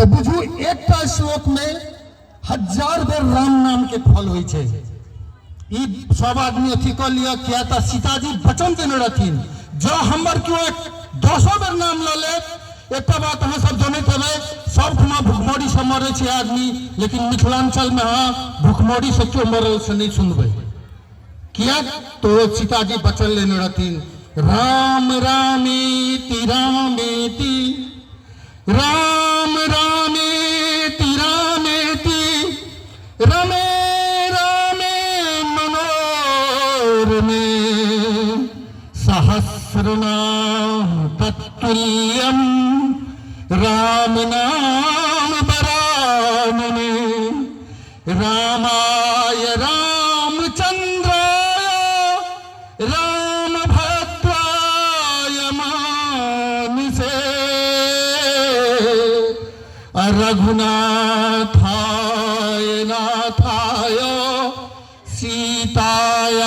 तो बुझू एक श्लोक में 1000 बेर राम नाम के फल होइ छै। ई सब आदमी अथी क लिया, किया तो सीताजी वचन देने रहथिन, जो हमर क्यों 10 बेर नाम ल ले। एक बात अहाँ सब जानते हेबै, सब ठमा भुखमरी से मरे छै आदमी, लेकिन मिथिलांचल में हाँ भुखमरी से क्यों मरल से नहीं सुनबै। किया तो सीताजी वचन लेने रहथिन, राम रामेति रामेति, राम रामेति रामेति, रमे रामे मनोरमे, सहस्रनाम तत्तुल्यम राम नाम वरानने, रामाय रामचंद्राय रामभद्राय मानसे, रघुनाथाय नाथाय सीताय